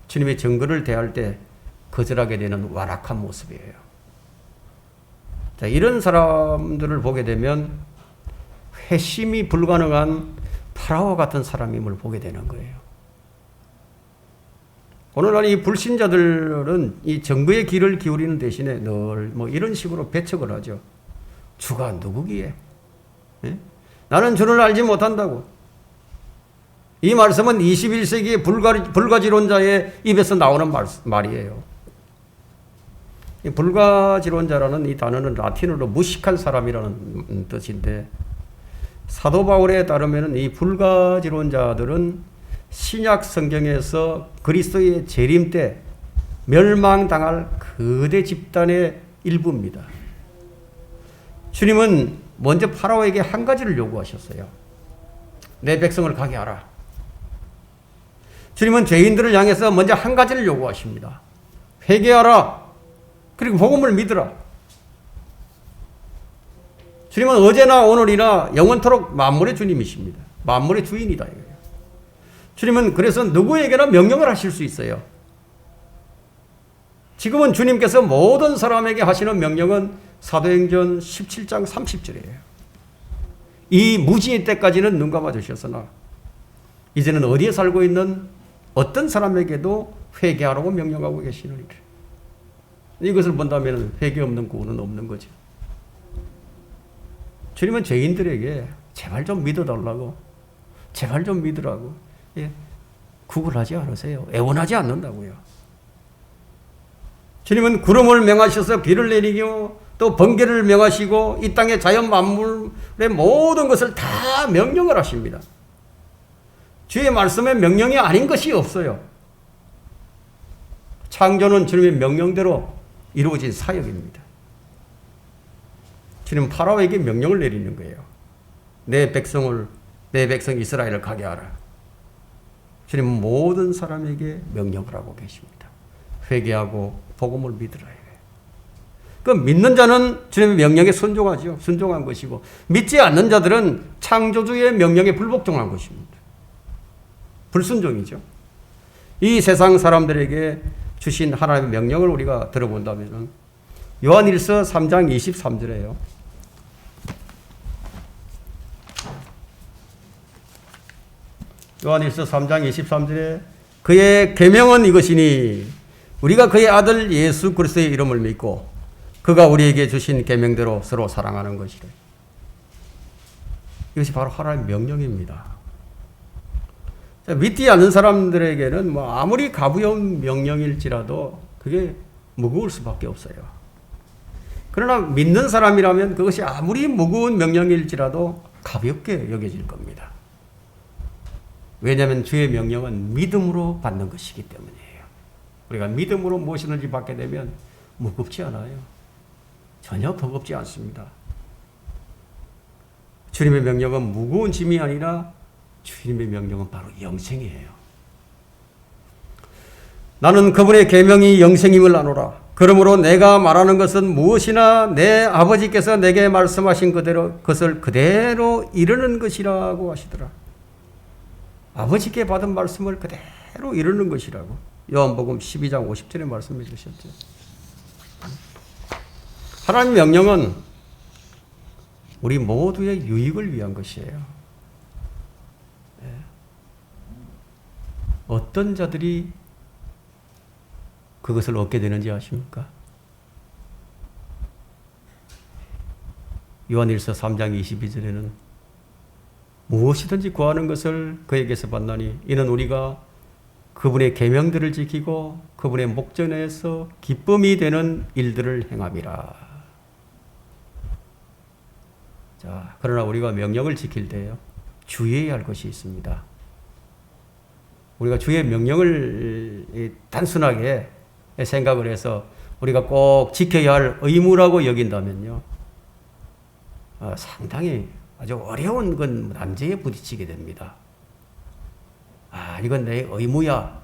주님의 증거를 대할 때 거절하게 되는 완악한 모습이에요. 자, 이런 사람들을 보게 되면 회심이 불가능한 파라오 같은 사람임을 보게 되는 거예요. 오늘날 이 불신자들은 이 증거의 귀를 기울이는 대신에 늘 이런 식으로 배척을 하죠. 주가 누구기에? 예? 나는 주를 알지 못한다고. 이 말씀은 21세기의 불가지론자의 입에서 나오는 말이에요. 이 불가지론자라는 이 단어는 라틴어로 무식한 사람이라는 뜻인데, 사도 바울에 따르면 이 불가지론자들은 신약 성경에서 그리스도의 재림 때 멸망당할 거대 집단의 일부입니다. 주님은 먼저 파라오에게 한 가지를 요구하셨어요. 내 백성을 가게 하라. 주님은 죄인들을 향해서 먼저 한 가지를 요구하십니다. 회개하라. 그리고 복음을 믿으라. 주님은 어제나 오늘이나 영원토록 만물의 주님이십니다. 만물의 주인이다 이거예요. 주님은 그래서 누구에게나 명령을 하실 수 있어요. 지금은 주님께서 모든 사람에게 하시는 명령은 사도행전 17장 30절이에요. 이 무지의 때까지는 눈 감아 주셨으나 이제는 어디에 살고 있는 어떤 사람에게도 회개하라고 명령하고 계시는 일. 이것을 본다면 회개 없는 구원은 없는 거죠. 주님은 죄인들에게 제발 좀 믿어달라고, 제발 좀 믿으라고 구걸하지 않으세요. 애원하지 않는다고요. 주님은 구름을 명하셔서 비를 내리고 또 번개를 명하시고 이 땅의 자연 만물의 모든 것을 다 명령을 하십니다. 주의 말씀에 명령이 아닌 것이 없어요. 창조는 주님의 명령대로 이루어진 사역입니다. 주님은 파라오에게 명령을 내리는 거예요. 내 백성 이스라엘을 가게 하라. 주님은 모든 사람에게 명령을 하고 계십니다. 회개하고 복음을 믿으라. 그 믿는 자는 주님의 명령에 순종하죠. 순종한 것이고, 믿지 않는 자들은 창조주의 명령에 불복종한 것입니다. 불순종이죠. 이 세상 사람들에게 주신 하나님의 명령을 우리가 들어본다면 요한일서 3장 23절에요. 요한일서 3장 23절에 그의 계명은 이것이니 우리가 그의 아들 예수 그리스도의 이름을 믿고 그가 우리에게 주신 계명대로 서로 사랑하는 것이래. 이것이 바로 하나님의 명령입니다. 믿지 않는 사람들에게는 뭐 아무리 가부연 명령일지라도 그게 무거울 수밖에 없어요. 그러나 믿는 사람이라면 그것이 아무리 무거운 명령일지라도 가볍게 여겨질 겁니다. 왜냐하면 주의 명령은 믿음으로 받는 것이기 때문이에요. 우리가 믿음으로 무엇이든지 받게 되면 무겁지 않아요. 전혀 버겁지 않습니다. 주님의 명령은 무거운 짐이 아니라 주님의 명령은 바로 영생이에요. 나는 그분의 계명이 영생임을 아노라. 그러므로 내가 말하는 것은 무엇이나 내 아버지께서 내게 말씀하신 그대로 그것을 그대로 이루는 것이라고 하시더라. 아버지께 받은 말씀을 그대로 이루는 것이라고. 요한복음 12장 50절에 말씀해 주셨죠. 하나님 명령은 우리 모두의 유익을 위한 것이에요. 어떤 자들이 그것을 얻게 되는지 아십니까? 요한일서 3장 22절에는 무엇이든지 구하는 것을 그에게서 받나니 이는 우리가 그분의 계명들을 지키고 그분의 목적 내에서 기쁨이 되는 일들을 행함이라. 자, 그러나 우리가 명령을 지킬 때요, 주의해야 할 것이 있습니다. 우리가 주의 명령을 단순하게 생각을 해서 우리가 꼭 지켜야 할 의무라고 여긴다면요, 상당히 아주 어려운 건 난제에 부딪히게 됩니다. 이건 내 의무야.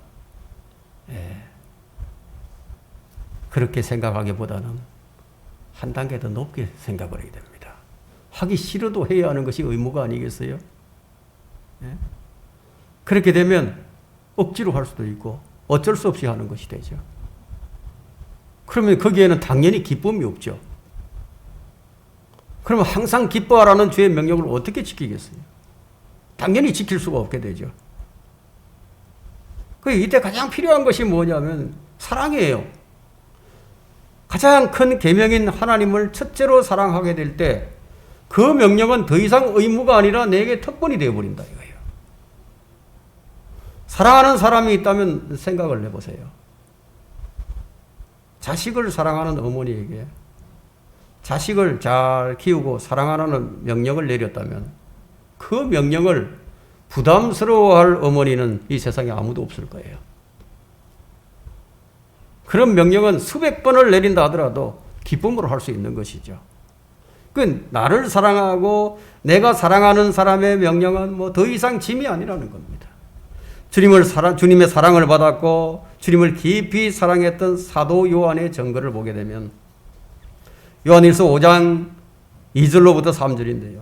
그렇게 생각하기보다는 한 단계 더 높게 생각을 해야 됩니다. 하기 싫어도 해야 하는 것이 의무가 아니겠어요? 그렇게 되면 억지로 할 수도 있고 어쩔 수 없이 하는 것이 되죠. 그러면 거기에는 당연히 기쁨이 없죠. 그러면 항상 기뻐하라는 주의 명령을 어떻게 지키겠어요? 당연히 지킬 수가 없게 되죠. 이때 가장 필요한 것이 뭐냐면 사랑이에요. 가장 큰 계명인 하나님을 첫째로 사랑하게 될 때 그 명령은 더 이상 의무가 아니라 내게 특권이 되어버린다 이거예요. 사랑하는 사람이 있다면 생각을 해보세요. 자식을 사랑하는 어머니에게 자식을 잘 키우고 사랑하라는 명령을 내렸다면 그 명령을 부담스러워할 어머니는 이 세상에 아무도 없을 거예요. 그런 명령은 수백 번을 내린다 하더라도 기쁨으로 할 수 있는 것이죠. 그 나를 사랑하고 내가 사랑하는 사람의 명령은 뭐 더 이상 짐이 아니라는 겁니다. 주님의 사랑을 받았고 주님을 깊이 사랑했던 사도 요한의 증거를 보게 되면 요한일서 5장 2절로부터 3절인데요.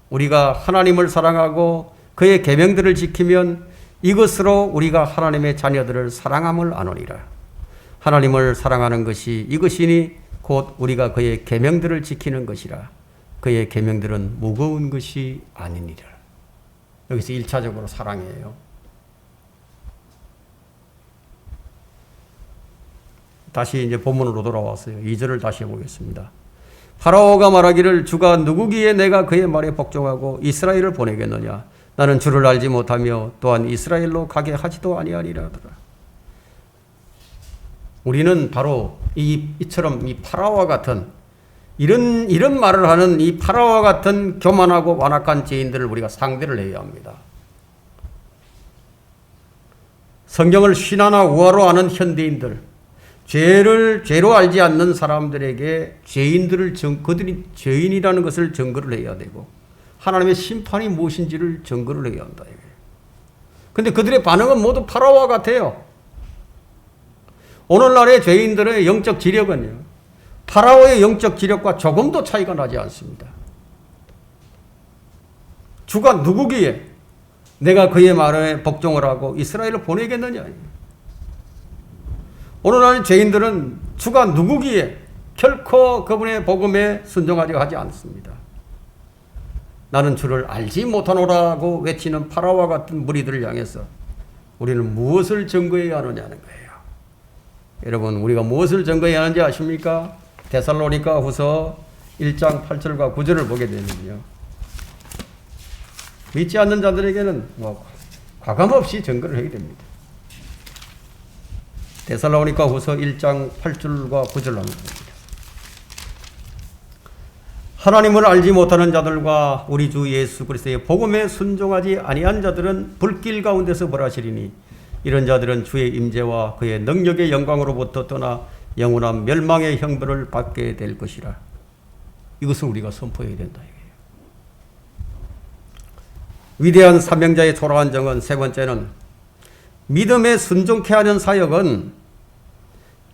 우리가 하나님을 사랑하고 그의 계명들을 지키면 이것으로 우리가 하나님의 자녀들을 사랑함을 아노니라. 하나님을 사랑하는 것이 이것이니 곧 우리가 그의 계명들을 지키는 것이라. 그의 계명들은 무거운 것이 아니니라. 여기서 1차적으로 사랑이에요. 다시 이제 본문으로 돌아왔어요. 2절을 다시 해보겠습니다. 파라오가 말하기를 주가 누구기에 내가 그의 말에 복종하고 이스라엘을 보내겠느냐. 나는 주를 알지 못하며 또한 이스라엘로 가게 하지도 아니하리라 하더라. 우리는 바로 이처럼 이 파라오와 같은 이런 말을 하는 이 파라오와 같은 교만하고 완악한 죄인들을 우리가 상대를 해야 합니다. 성경을 신화나 우화로 아는 현대인들, 죄로 알지 않는 사람들에게 그들이 죄인이라는 것을 증거를 해야 되고 하나님의 심판이 무엇인지를 증거를 해야 한다. 그런데 그들의 반응은 모두 파라오와 같아요. 오늘날의 죄인들의 영적 지력은요, 파라오의 영적 지력과 조금도 차이가 나지 않습니다. 주가 누구기에 내가 그의 말에 복종을 하고 이스라엘을 보내겠느냐. 오늘날 죄인들은 주가 누구기에 결코 그분의 복음에 순종하려 하지 않습니다. 나는 주를 알지 못하노라고 외치는 파라오와 같은 무리들을 향해서 우리는 무엇을 증거해야 하느냐는 거예요. 여러분, 우리가 무엇을 증거해야 하는지 아십니까? 데살로니가 후서 1장 8절과 9절을 보게 되면요, 믿지 않는 자들에게는 과감없이 증거를 해야 됩니다. 데살로니가 후서 1장 8절과 9절 나옵니다. 하나님을 알지 못하는 자들과 우리 주 예수 그리스도의 복음에 순종하지 아니한 자들은 불길 가운데서 벌하시리니 이런 자들은 주의 임재와 그의 능력의 영광으로부터 떠나 영원한 멸망의 형벌을 받게 될 것이라. 이것을 우리가 선포해야 된다. 위대한 사명자의 초라한 정은 세 번째는 믿음에 순종케 하는 사역은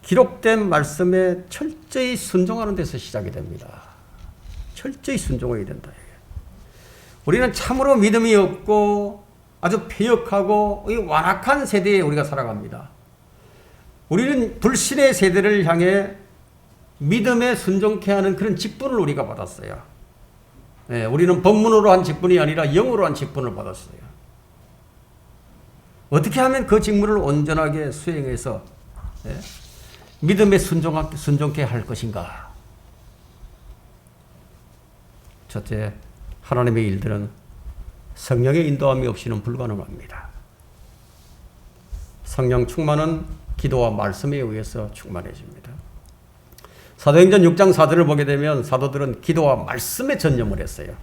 기록된 말씀에 철저히 순종하는 데서 시작이 됩니다. 철저히 순종해야 된다. 우리는 참으로 믿음이 없고 아주 패역하고 완악한 세대에 우리가 살아갑니다. 우리는 불신의 세대를 향해 믿음에 순종케 하는 그런 직분을 우리가 받았어요. 네, 우리는 법문으로 한 직분이 아니라 영으로 한 직분을 받았어요. 어떻게 하면 그 직무를 온전하게 수행해서 믿음에 순종케 할 것인가? 첫째, 하나님의 일들은 성령의 인도함이 없이는 불가능합니다. 성령 충만은 기도와 말씀에 의해서 충만해집니다. 사도행전 6장 4절을 보게 되면 사도들은 기도와 말씀에 전념을 했어요.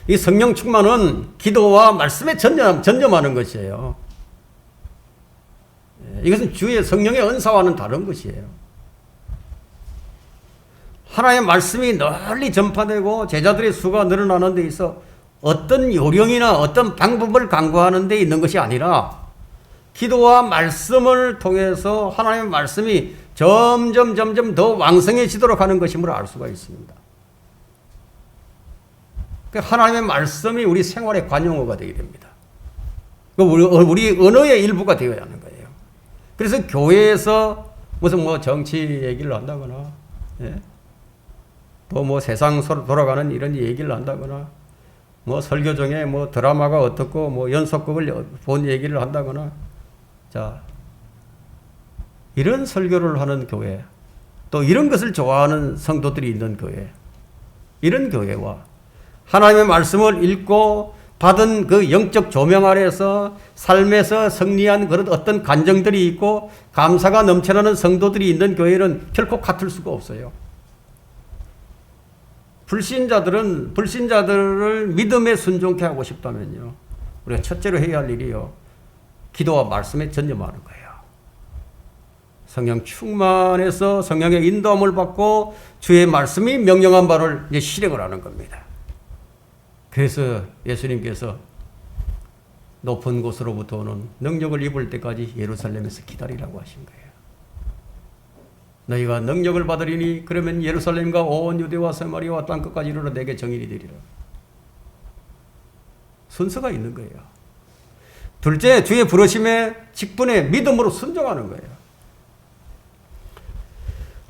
이 성령 충만은 기도와 말씀에 전념하는 것이에요. 이것은 주의 성령의 은사와는 다른 것이에요. 하나님의 말씀이 널리 전파되고 제자들의 수가 늘어나는 데 있어 어떤 요령이나 어떤 방법을 강구하는 데 있는 것이 아니라 기도와 말씀을 통해서 하나님의 말씀이 점점 더 왕성해지도록 하는 것임을 알 수가 있습니다. 하나님의 말씀이 우리 생활의 관용어가 되게 됩니다. 우리 언어의 일부가 되어야 하는 거예요. 그래서 교회에서 무슨 정치 얘기를 한다거나, 또 세상 돌아가는 이런 얘기를 한다거나, 설교 중에 드라마가 어떻고 연속극을 본 얘기를 한다거나, 자, 이런 설교를 하는 교회, 또 이런 것을 좋아하는 성도들이 있는 교회, 이런 교회와 하나님의 말씀을 읽고 받은 그 영적 조명 아래에서 삶에서 승리한 그런 어떤 간정들이 있고 감사가 넘쳐나는 성도들이 있는 교회는 결코 같을 수가 없어요. 불신자들을 믿음에 순종케 하고 싶다면요, 우리가 첫째로 해야 할 일이요, 기도와 말씀에 전념하는 거예요. 성령 충만해서 성령의 인도함을 받고 주의 말씀이 명령한 바를 이제 실행을 하는 겁니다. 그래서 예수님께서 높은 곳으로부터 오는 능력을 입을 때까지 예루살렘에서 기다리라고 하신 거예요. 너희가 능력을 받으리니 그러면 예루살렘과 온 유대와 사마리아와 땅끝까지 이르러 내게 정인이 되리라. 순서가 있는 거예요. 둘째, 주의 부르심에 직분에 믿음으로 순종하는 거예요.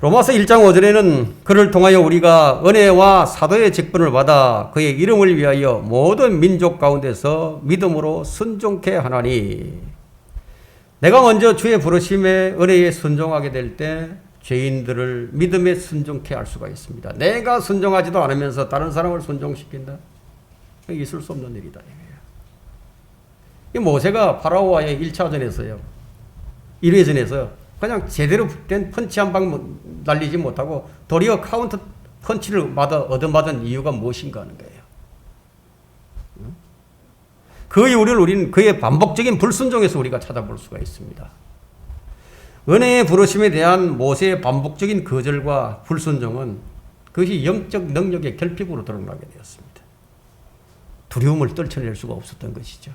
로마서 1장 5절에는 그를 통하여 우리가 은혜와 사도의 직분을 받아 그의 이름을 위하여 모든 민족 가운데서 믿음으로 순종케 하나니, 내가 먼저 주의 부르심에 은혜에 순종하게 될 때 죄인들을 믿음에 순종케 할 수가 있습니다. 내가 순종하지도 않으면서 다른 사람을 순종시킨다? 있을 수 없는 일이다. 이 모세가 파라오와의 1차전에서요, 1회전에서 그냥 제대로 된 펀치 한 방 날리지 못하고 도리어 카운터 펀치를 얻어맞은 이유가 무엇인가 하는 거예요. 그 이유를 우리는 그의 반복적인 불순종에서 우리가 찾아볼 수가 있습니다. 은혜의 부르심에 대한 모세의 반복적인 거절과 불순종은 그것이 영적 능력의 결핍으로 드러나게 되었습니다. 두려움을 떨쳐낼 수가 없었던 것이죠.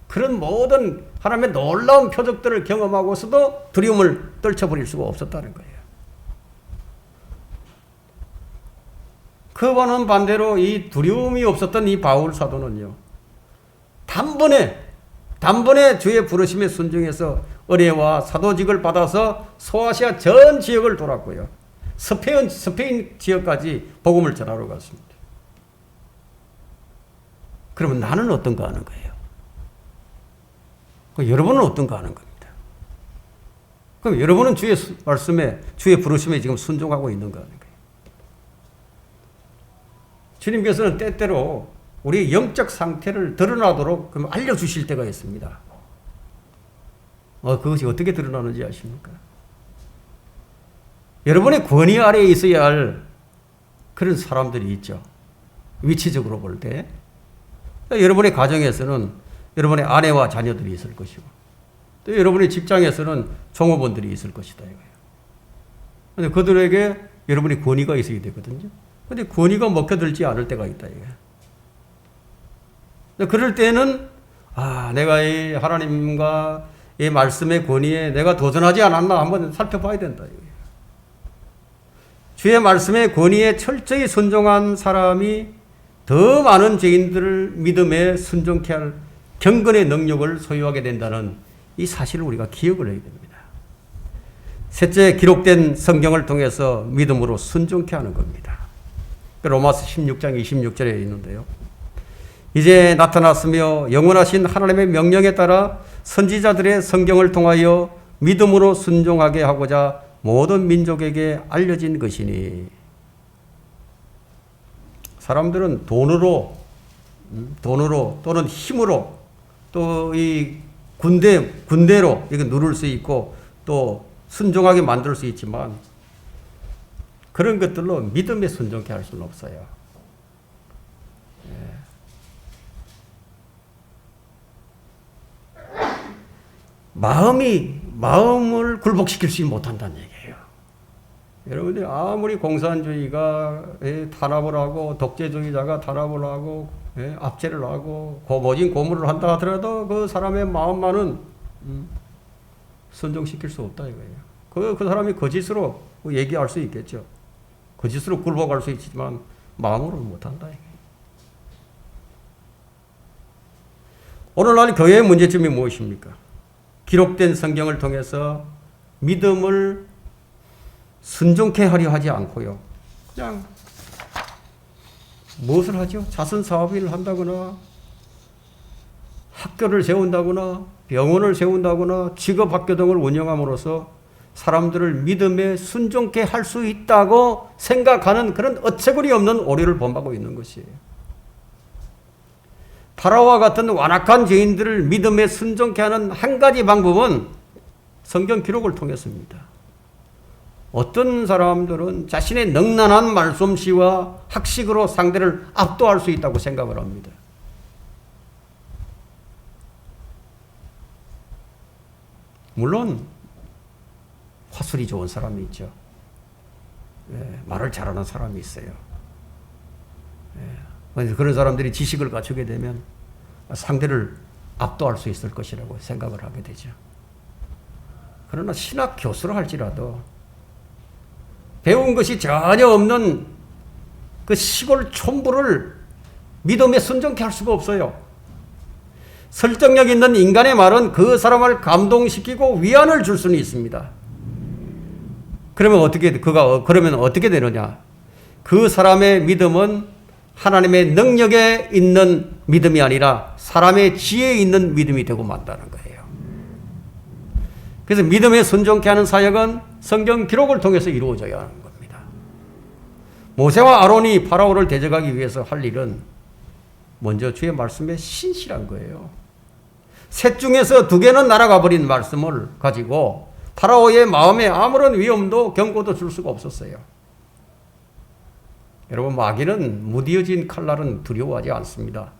그런 모든 하나님의 놀라운 표적들을 경험하고서도 두려움을 떨쳐버릴 수가 없었다는 거예요. 그와는 반대로 이 두려움이 없었던 이 바울 사도는요, 단번에 주의 부르심에 순종해서 은혜와 사도직을 받아서 소아시아 전 지역을 돌았고요, 스페인 지역까지 복음을 전하러 갔습니다. 그러면 나는 어떤가 하는 거예요. 여러분은 어떤가 하는 겁니다. 그럼 여러분은 주의 말씀에, 주의 부르심에 지금 순종하고 있는가 하는 거예요. 주님께서는 때때로 우리의 영적 상태를 드러나도록 그럼 알려주실 때가 있습니다. 그것이 어떻게 드러나는지 아십니까? 여러분의 권위 아래에 있어야 할 그런 사람들이 있죠. 위치적으로 볼 때. 여러분의 가정에서는 여러분의 아내와 자녀들이 있을 것이고, 또 여러분의 직장에서는 종업원들이 있을 것이다 이거예요. 근데 그들에게 여러분의 권위가 있어야 되거든요. 근데 권위가 먹혀들지 않을 때가 있다 이거예요. 그럴 때는 내가 이 하나님과 이 말씀의 권위에 내가 도전하지 않았나 한번 살펴봐야 된다 이거예요. 주의 말씀의 권위에 철저히 순종한 사람이 더 많은 죄인들을 믿음에 순종케 할 경건의 능력을 소유하게 된다는 이 사실을 우리가 기억을 해야 됩니다. 셋째, 기록된 성경을 통해서 믿음으로 순종케 하는 겁니다. 로마서 16장 26절에 있는데요. 이제 나타났으며 영원하신 하나님의 명령에 따라 선지자들의 성경을 통하여 믿음으로 순종하게 하고자 모든 민족에게 알려진 것이니. 사람들은 돈으로 또는 힘으로 또 이 군대로 이거 누를 수 있고 또 순종하게 만들 수 있지만 그런 것들로 믿음에 순종케 할 수는 없어요. 마음을 굴복시킬 수 못한다는 얘기예요. 여러분들이 아무리 공산주의가 탄압을 하고 독재주의자가 탄압을 하고 압제를 하고 고모진 고문을 한다 하더라도 그 사람의 마음만은 순종시킬 수 없다 이거예요. 그 사람이 거짓으로 얘기할 수 있겠죠. 거짓으로 굴복할 수 있지만 마음으로는 못한다 이거예요. 오늘날 교회의 문제점이 무엇입니까? 기록된 성경을 통해서 믿음을 순종케 하려 하지 않고요. 그냥 무엇을 하죠? 자선 사업을 한다거나 학교를 세운다거나 병원을 세운다거나 직업학교 등을 운영함으로써 사람들을 믿음에 순종케 할 수 있다고 생각하는 그런 어처구니 없는 오류를 본받고 있는 것이에요. 파라오와 같은 완악한 죄인들을 믿음에 순종케 하는 한 가지 방법은 성경 기록을 통해서입니다. 어떤 사람들은 자신의 능란한 말솜씨와 학식으로 상대를 압도할 수 있다고 생각을 합니다. 물론 화술이 좋은 사람이 있죠. 말을 잘하는 사람이 있어요. 그런 사람들이 지식을 갖추게 되면 상대를 압도할 수 있을 것이라고 생각을 하게 되죠. 그러나 신학 교수로 할지라도 배운 것이 전혀 없는 그 시골 촌부를 믿음에 순종케 할 수가 없어요. 설득력 있는 인간의 말은 그 사람을 감동시키고 위안을 줄 수는 있습니다. 그러면 어떻게 되느냐? 그 사람의 믿음은 하나님의 능력에 있는 믿음이 아니라 사람의 지혜에 있는 믿음이 되고 만다는 거예요. 그래서 믿음에 순종케 하는 사역은 성경 기록을 통해서 이루어져야 하는 겁니다. 모세와 아론이 파라오를 대적하기 위해서 할 일은 먼저 주의 말씀에 신실한 거예요. 셋 중에서 두 개는 날아가 버린 말씀을 가지고 파라오의 마음에 아무런 위험도 경고도 줄 수가 없었어요. 여러분, 마귀는 무디어진 칼날은 두려워하지 않습니다.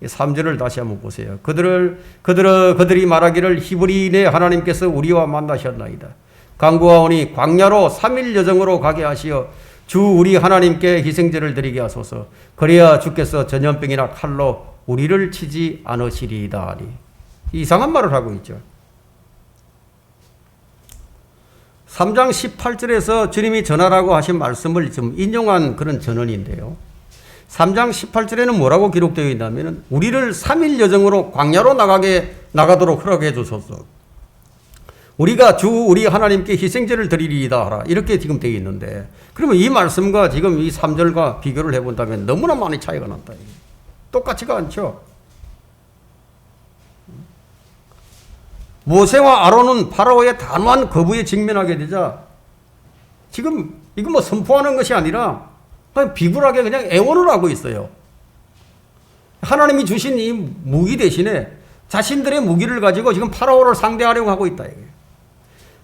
3절을 다시 한번 보세요. 그들이 말하기를 히브리인의 하나님께서 우리와 만나셨나이다. 간구하오니 광야로 3일 여정으로 가게 하시어 주 우리 하나님께 희생제를 드리게 하소서. 그래야 주께서 전염병이나 칼로 우리를 치지 않으시리이다 하니. 이상한 말을 하고 있죠. 3장 18절에서 주님이 전하라고 하신 말씀을 좀 인용한 그런 전언인데요. 3장 18절에는 뭐라고 기록되어 있냐면 우리를 3일 여정으로 광야로 나가도록 허락해 주소서. 우리가 주 우리 하나님께 희생제를 드리리이다 하라. 이렇게 지금 되어 있는데 그러면 이 말씀과 지금 이 3절과 비교를 해본다면 너무나 많이 차이가 난다. 똑같지가 않죠. 모세와 아론은 파라오의 단호한 거부에 직면하게 되자 지금 이거 선포하는 것이 아니라 그냥 비굴하게 그냥 애원을 하고 있어요. 하나님이 주신 이 무기 대신에 자신들의 무기를 가지고 지금 파라오를 상대하려고 하고 있다.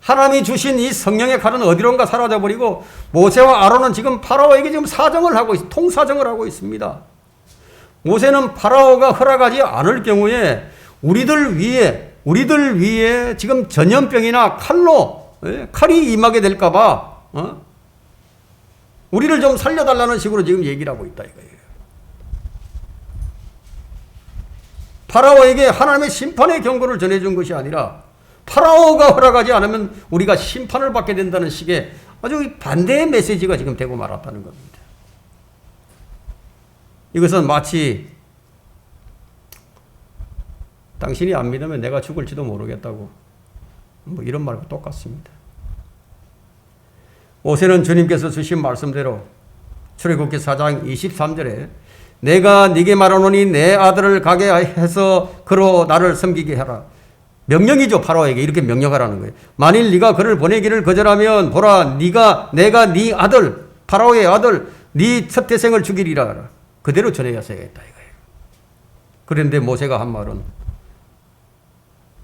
하나님이 주신 이 성령의 칼은 어디론가 사라져버리고 모세와 아론은 지금 파라오에게 지금 사정을 하고 통사정을 하고 있습니다. 모세는 파라오가 허락하지 않을 경우에 우리들 위에 지금 전염병이나 칼이 임하게 될까봐 우리를 좀 살려달라는 식으로 지금 얘기를 하고 있다 이거예요. 파라오에게 하나님의 심판의 경고를 전해준 것이 아니라 파라오가 허락하지 않으면 우리가 심판을 받게 된다는 식의 아주 반대의 메시지가 지금 되고 말았다는 겁니다. 이것은 마치 당신이 안 믿으면 내가 죽을지도 모르겠다고 뭐 이런 말과 똑같습니다. 모세는 주님께서 주신 말씀대로 출애굽기 4장 23절에 내가 네게 말하노니 내 아들을 가게 해서 그로 나를 섬기게 하라. 명령이죠. 파라오에게 이렇게 명령하라는 거예요. 만일 네가 그를 보내기를 거절하면 보라 내가 네 아들 파라오의 아들 네 첫 태생을 죽이리라 하라. 그대로 전해야겠다 이거예요. 그런데 모세가 한 말은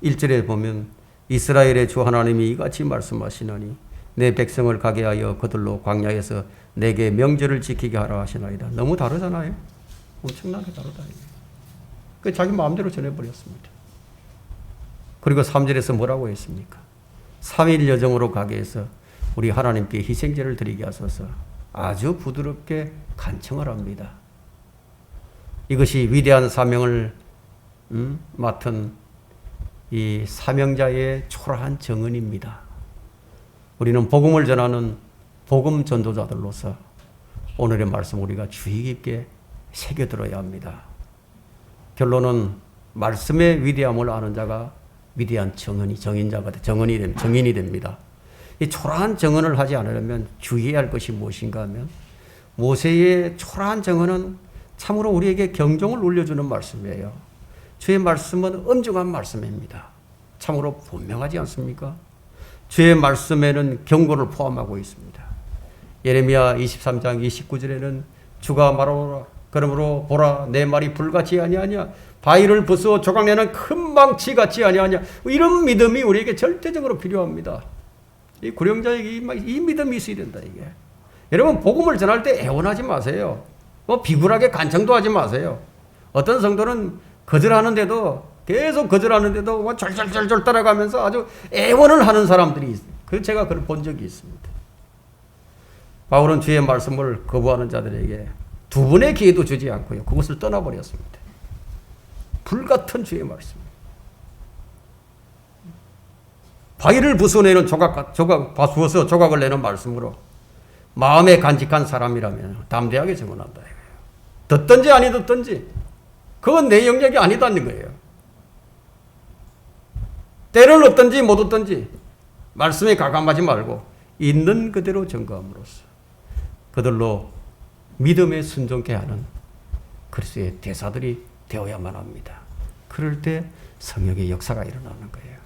1절에 보면 이스라엘의 주 하나님이 이같이 말씀하시나니 내 백성을 가게 하여 그들로 광야에서 내게 명절을 지키게 하라 하시나이다. 너무 다르잖아요. 엄청나게 다르다. 그 자기 마음대로 전해버렸습니다. 그리고 3절에서 뭐라고 했습니까? 3일 여정으로 가게 해서 우리 하나님께 희생제를 드리게 하소서 아주 부드럽게 간청을 합니다. 이것이 위대한 사명을 맡은 이 사명자의 초라한 정언입니다. 우리는 복음을 전하는 복음 전도자들로서 오늘의 말씀 우리가 주의 깊게 새겨들어야 합니다. 결론은 말씀의 위대함을 아는 자가 위대한 정인이 됩니다. 이 초라한 정언을 하지 않으려면 주의해야 할 것이 무엇인가 하면 모세의 초라한 정언은 참으로 우리에게 경종을 울려주는 말씀이에요. 주의 말씀은 엄중한 말씀입니다. 참으로 분명하지 않습니까? 주의 말씀에는 경고를 포함하고 있습니다. 예레미야 23장 29절에는 주가 말하노라 그러므로 보라 내 말이 불같이 아니하냐 바위를 부수어 조각내는 큰 망치 같지 아니하냐. 이런 믿음이 우리에게 절대적으로 필요합니다. 이 구령자에게 이 믿음이 있어야 된다 이게. 여러분 복음을 전할 때 애원하지 마세요. 뭐 비굴하게 간청도 하지 마세요. 어떤 성도는 거절하는데도 계속 거절하는데도 뭐 절절절절 따라가면서 아주 애원을 하는 사람들이 있어요. 그 제가 그걸 본 적이 있습니다. 바울은 주의 말씀을 거부하는 자들에게 두 번의 기회도 주지 않고요. 그것을 떠나버렸습니다. 불같은 주의 말씀. 바위를 부숴내는 부숴서 조각을 내는 말씀으로 마음에 간직한 사람이라면 담대하게 증언한다. 듣든지 아니 듣든지 그건 내 영역이 아니다는 거예요. 때를 얻든지 못 얻든지 말씀에 가감하지 말고 있는 그대로 증거함으로써 그들로 믿음에 순종케 하는 그리스도의 대사들이 되어야만 합니다. 그럴 때 성령의 역사가 일어나는 거예요.